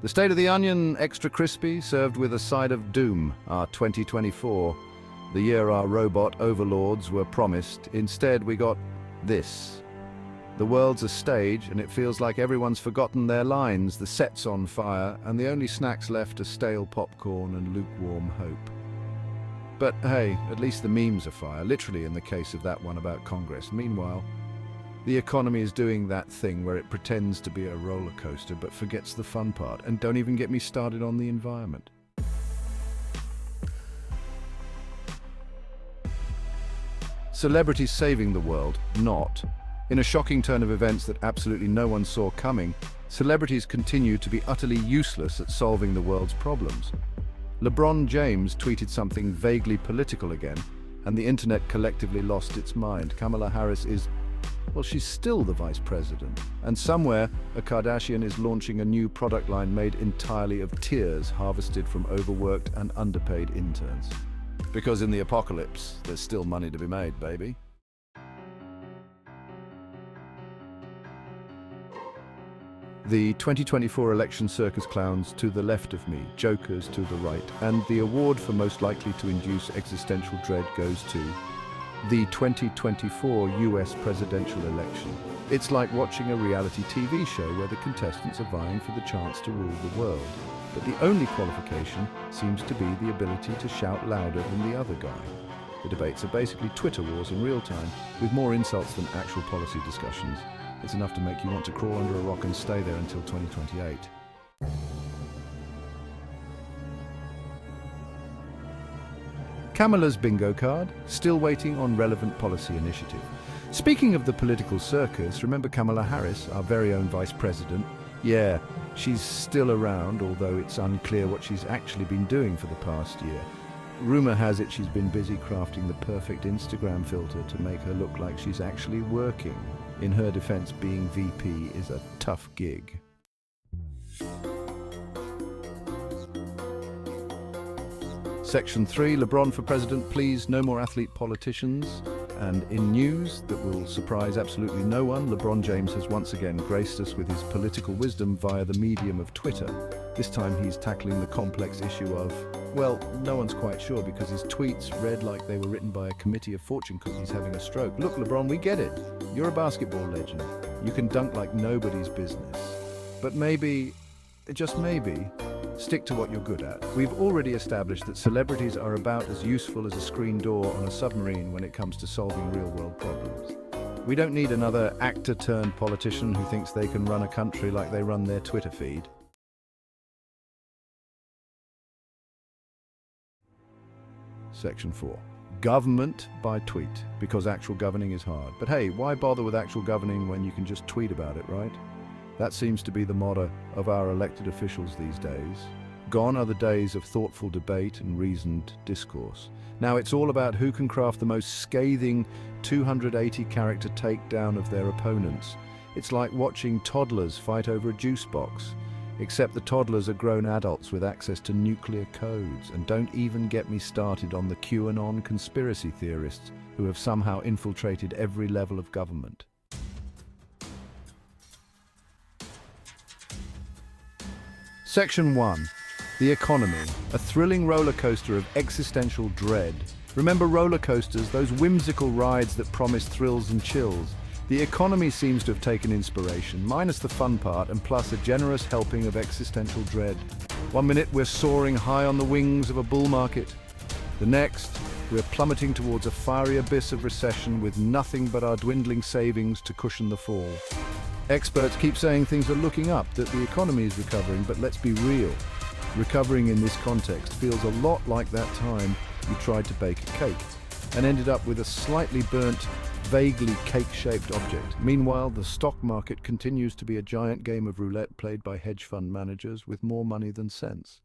The State of the Onion, extra crispy, served with a side of doom, our 2024. The year our robot overlords were promised. Instead, we got this. The world's a stage, and it feels like everyone's forgotten their lines, the set's on fire, and the only snacks left are stale popcorn and lukewarm hope. But hey, at least the memes are fire, literally in the case of that one about Congress. Meanwhile, the economy is doing that thing where it pretends to be a roller coaster but forgets the fun part. And don't even get me started on the environment. Celebrities saving the world, not. In a shocking turn of events that absolutely no one saw coming, celebrities continue to be utterly useless at solving the world's problems. LeBron James tweeted something vaguely political again, and the internet collectively lost its mind. Kamala Harris is, well, she's still the vice president. And somewhere, a Kardashian is launching a new product line made entirely of tears harvested from overworked and underpaid interns. Because in the apocalypse, there's still money to be made, baby. The 2024 election circus clowns to the left of me, jokers to the right, and the award for most likely to induce existential dread goes to the 2024 US presidential election. It's like watching a reality TV show where the contestants are vying for the chance to rule the world. But the only qualification seems to be the ability to shout louder than the other guy. The debates are basically Twitter wars in real time, with more insults than actual policy discussions. It's enough to make you want to crawl under a rock and stay there until 2028. Kamala's bingo card, still waiting on relevant policy initiative. Speaking of the political circus, remember Kamala Harris, our very own vice president? Yeah, she's still around, although it's unclear what she's actually been doing for the past year. Rumor has it she's been busy crafting the perfect Instagram filter to make her look like she's actually working. In her defense, being VP is a tough gig. Section 3, LeBron for president, please, no more athlete politicians. And in news that will surprise absolutely no one, LeBron James has once again graced us with his political wisdom via the medium of Twitter. This time he's tackling the complex issue of, well, no one's quite sure because his tweets read like they were written by a committee of fortune cookies having a stroke. Look, LeBron, we get it. You're a basketball legend. You can dunk like nobody's business. But maybe, just maybe, stick to what you're good at. We've already established that celebrities are about as useful as a screen door on a submarine when it comes to solving real-world problems. We don't need another actor-turned-politician who thinks they can run a country like they run their Twitter feed. Section 4. Government by tweet, because actual governing is hard. But hey, why bother with actual governing when you can just tweet about it, right? That seems to be the motto of our elected officials these days. Gone are the days of thoughtful debate and reasoned discourse. Now it's all about who can craft the most scathing 280-character takedown of their opponents. It's like watching toddlers fight over a juice box, except the toddlers are grown adults with access to nuclear codes. And don't even get me started on the QAnon conspiracy theorists who have somehow infiltrated every level of government. Section 1. The economy, a thrilling roller coaster of existential dread. Remember roller coasters, those whimsical rides that promise thrills and chills? The economy seems to have taken inspiration, minus the fun part and plus a generous helping of existential dread. One minute we're soaring high on the wings of a bull market. The next, we're plummeting towards a fiery abyss of recession with nothing but our dwindling savings to cushion the fall. Experts keep saying things are looking up, that the economy is recovering, but let's be real. Recovering in this context feels a lot like that time you tried to bake a cake and ended up with a slightly burnt, vaguely cake-shaped object. Meanwhile, the stock market continues to be a giant game of roulette played by hedge fund managers with more money than sense.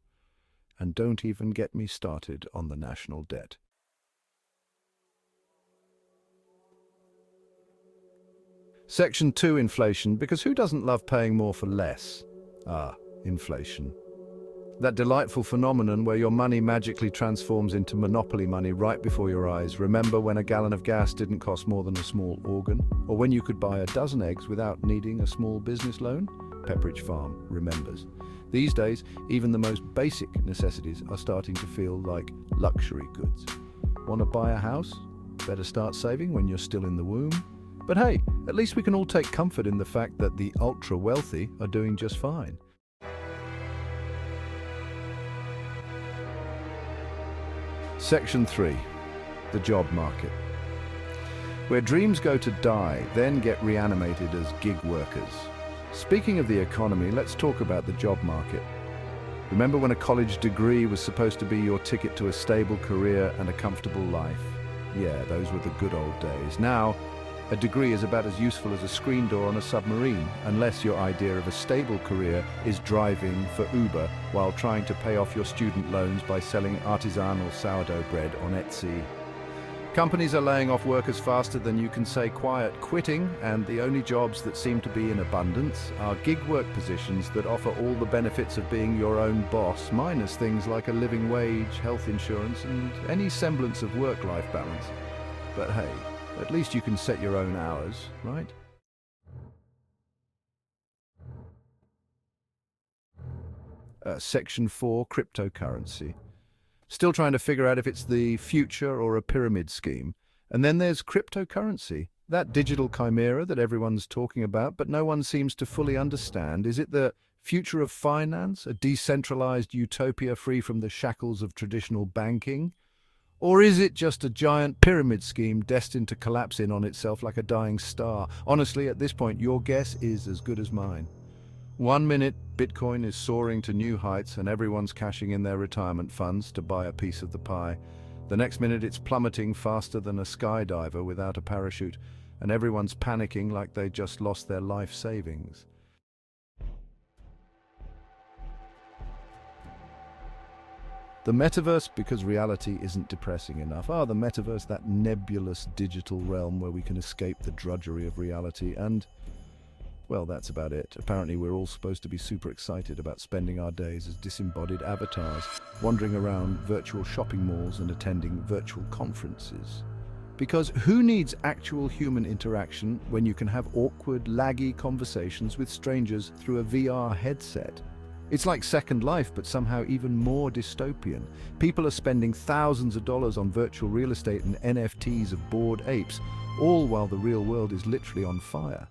And don't even get me started on the national debt. Section 2, inflation, because who doesn't love paying more for less? Inflation. That delightful phenomenon where your money magically transforms into monopoly money right before your eyes. Remember when a gallon of gas didn't cost more than a small organ? Or when you could buy a dozen eggs without needing a small business loan? Pepperidge Farm remembers. These days, even the most basic necessities are starting to feel like luxury goods. Want to buy a house? Better start saving when you're still in the womb. But hey, at least we can all take comfort in the fact that the ultra-wealthy are doing just fine. Section 3. The job market. Where dreams go to die, then get reanimated as gig workers. Speaking of the economy, let's talk about the job market. Remember when a college degree was supposed to be your ticket to a stable career and a comfortable life? Yeah, those were the good old days. Now, a degree is about as useful as a screen door on a submarine, unless your idea of a stable career is driving for Uber while trying to pay off your student loans by selling artisanal sourdough bread on Etsy. Companies are laying off workers faster than you can say quiet quitting, and the only jobs that seem to be in abundance are gig work positions that offer all the benefits of being your own boss, minus things like a living wage, health insurance, and any semblance of work-life balance. But hey, at least you can set your own hours, right? Section 4, cryptocurrency. Still trying to figure out if it's the future or a pyramid scheme. And then there's cryptocurrency, that digital chimera that everyone's talking about, but no one seems to fully understand. Is it the future of finance, a decentralized utopia free from the shackles of traditional banking? Or is it just a giant pyramid scheme destined to collapse in on itself like a dying star? Honestly, at this point, your guess is as good as mine. 1 minute, Bitcoin is soaring to new heights and everyone's cashing in their retirement funds to buy a piece of the pie. The next minute, it's plummeting faster than a skydiver without a parachute, and everyone's panicking like they just lost their life savings. The metaverse, because reality isn't depressing enough. The metaverse, that nebulous digital realm where we can escape the drudgery of reality and... well, that's about it. Apparently we're all supposed to be super excited about spending our days as disembodied avatars, wandering around virtual shopping malls and attending virtual conferences. Because who needs actual human interaction when you can have awkward, laggy conversations with strangers through a VR headset? It's like Second Life, but somehow even more dystopian. People are spending thousands of dollars on virtual real estate and NFTs of bored apes, all while the real world is literally on fire.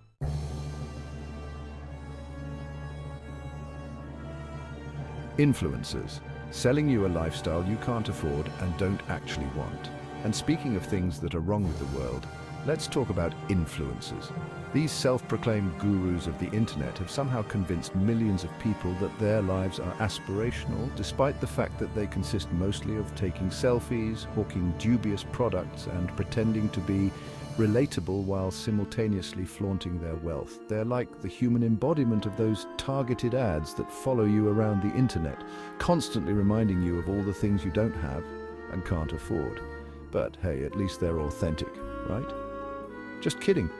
Influencers, selling you a lifestyle you can't afford and don't actually want. And speaking of things that are wrong with the world, let's talk about influencers. These self-proclaimed gurus of the internet have somehow convinced millions of people that their lives are aspirational, despite the fact that they consist mostly of taking selfies, hawking dubious products, and pretending to be relatable while simultaneously flaunting their wealth. They're like the human embodiment of those targeted ads that follow you around the internet, constantly reminding you of all the things you don't have and can't afford. But hey, at least they're authentic, right? Just kidding.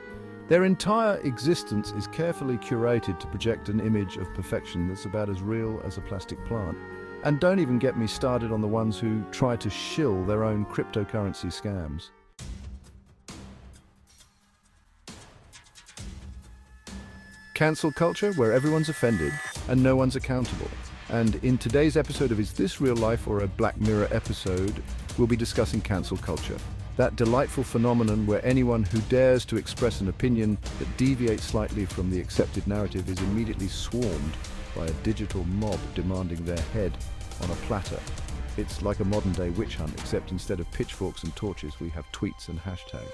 Their entire existence is carefully curated to project an image of perfection that's about as real as a plastic plant. And don't even get me started on the ones who try to shill their own cryptocurrency scams. Cancel culture, where everyone's offended and no one's accountable. And in today's episode of Is This Real Life or a Black Mirror episode, we'll be discussing cancel culture. That delightful phenomenon where anyone who dares to express an opinion that deviates slightly from the accepted narrative is immediately swarmed by a digital mob demanding their head on a platter. It's like a modern-day witch hunt, except instead of pitchforks and torches, we have tweets and hashtags.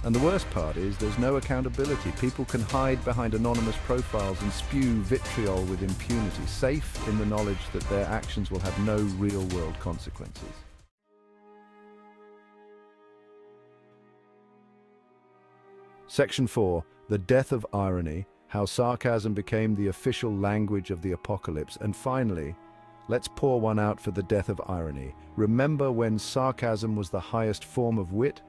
And the worst part is there's no accountability. People can hide behind anonymous profiles and spew vitriol with impunity, safe in the knowledge that their actions will have no real-world consequences. Section 4. The Death of Irony, How Sarcasm Became the Official Language of the Apocalypse. And finally, let's pour one out for the death of irony. Remember when sarcasm was the highest form of wit?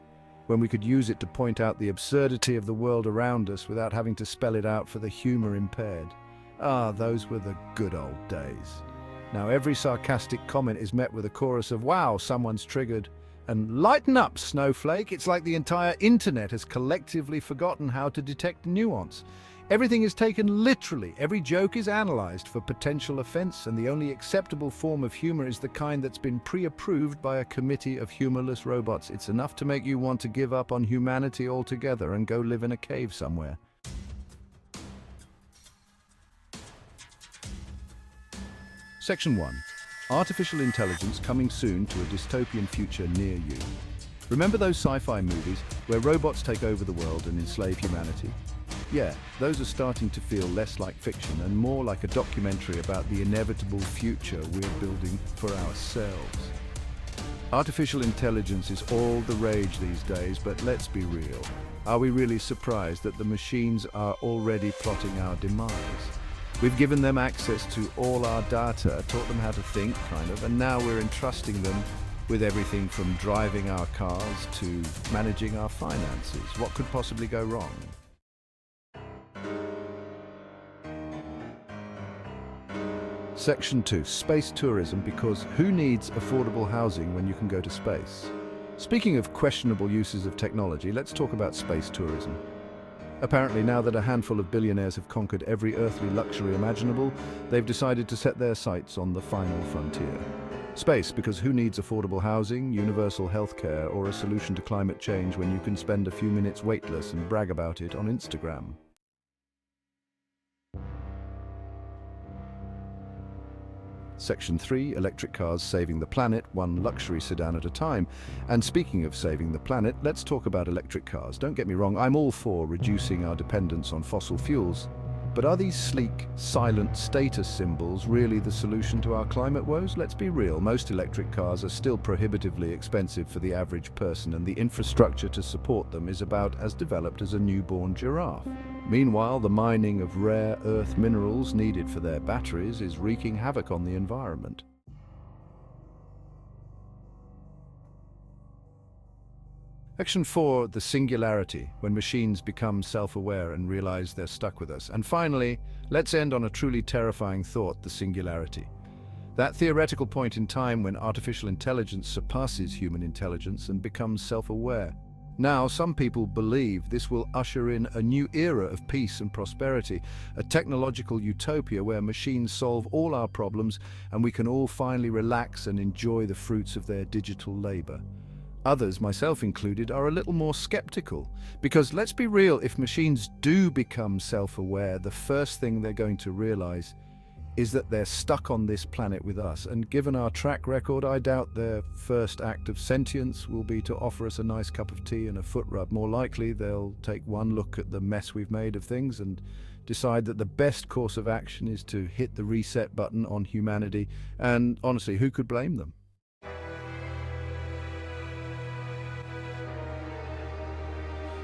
When we could use it to point out the absurdity of the world around us without having to spell it out for the humor impaired. Those were the good old days. Now every sarcastic comment is met with a chorus of "Wow, someone's triggered," And lighten up, Snowflake. It's like the entire internet has collectively forgotten how to detect nuance. Everything is taken literally. Every joke is analyzed for potential offense, and the only acceptable form of humor is the kind that's been pre-approved by a committee of humorless robots. It's enough to make you want to give up on humanity altogether and go live in a cave somewhere. Section 1. Artificial intelligence coming soon to a dystopian future near you. Remember those sci-fi movies where robots take over the world and enslave humanity? Yeah, those are starting to feel less like fiction and more like a documentary about the inevitable future we're building for ourselves. Artificial intelligence is all the rage these days, but let's be real. Are we really surprised that the machines are already plotting our demise? We've given them access to all our data, taught them how to think, and now we're entrusting them with everything from driving our cars to managing our finances. What could possibly go wrong? Section 2. Space tourism, because who needs affordable housing when you can go to space? Speaking of questionable uses of technology, let's talk about space tourism. Apparently, now that a handful of billionaires have conquered every earthly luxury imaginable, they've decided to set their sights on the final frontier. Space, because who needs affordable housing, universal healthcare, or a solution to climate change when you can spend a few minutes weightless and brag about it on Instagram? Section 3. Electric cars saving the planet, one luxury sedan at a time. And speaking of saving the planet, let's talk about electric cars. Don't get me wrong, I'm all for reducing our dependence on fossil fuels. But are these sleek, silent status symbols really the solution to our climate woes? Let's be real, most electric cars are still prohibitively expensive for the average person, and the infrastructure to support them is about as developed as a newborn giraffe. Meanwhile, the mining of rare earth minerals needed for their batteries is wreaking havoc on the environment. Section 4, the singularity, when machines become self-aware and realize they're stuck with us. And finally, let's end on a truly terrifying thought, the singularity. That theoretical point in time when artificial intelligence surpasses human intelligence and becomes self-aware. Now, some people believe this will usher in a new era of peace and prosperity, a technological utopia where machines solve all our problems and we can all finally relax and enjoy the fruits of their digital labor. Others, myself included, are a little more skeptical, because let's be real, if machines do become self-aware, the first thing they're going to realize is that they're stuck on this planet with us, and given our track record, I doubt their first act of sentience will be to offer us a nice cup of tea and a foot rub. More likely, they'll take one look at the mess we've made of things and decide that the best course of action is to hit the reset button on humanity, and honestly, who could blame them?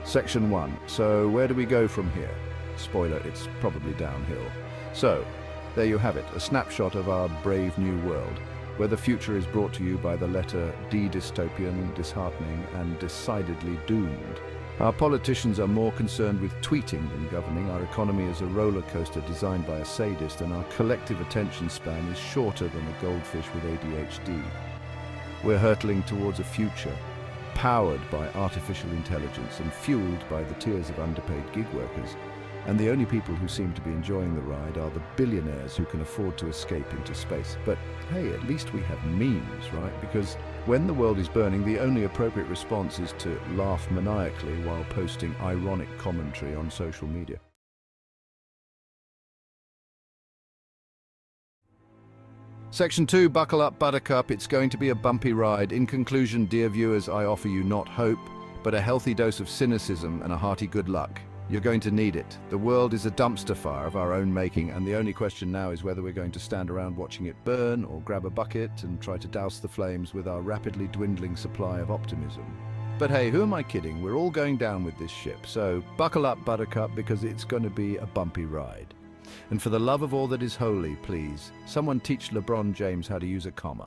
Section 1. So where do we go from here? Spoiler, it's probably downhill. So, there you have it, a snapshot of our brave new world, where the future is brought to you by the letter D, dystopian, disheartening, and decidedly doomed. Our politicians are more concerned with tweeting than governing. Our economy is a roller coaster designed by a sadist, and our collective attention span is shorter than a goldfish with ADHD. We're hurtling towards a future powered by artificial intelligence and fueled by the tears of underpaid gig workers. And the only people who seem to be enjoying the ride are the billionaires who can afford to escape into space. But hey, at least we have memes, right? Because when the world is burning, the only appropriate response is to laugh maniacally while posting ironic commentary on social media. Section 2, buckle up, buttercup. It's going to be a bumpy ride. In conclusion, dear viewers, I offer you not hope, but a healthy dose of cynicism and a hearty good luck. You're going to need it. The world is a dumpster fire of our own making, and the only question now is whether we're going to stand around watching it burn or grab a bucket and try to douse the flames with our rapidly dwindling supply of optimism. But hey, who am I kidding? We're all going down with this ship, so buckle up, buttercup, because it's going to be a bumpy ride. And for the love of all that is holy, please, someone teach LeBron James how to use a comma.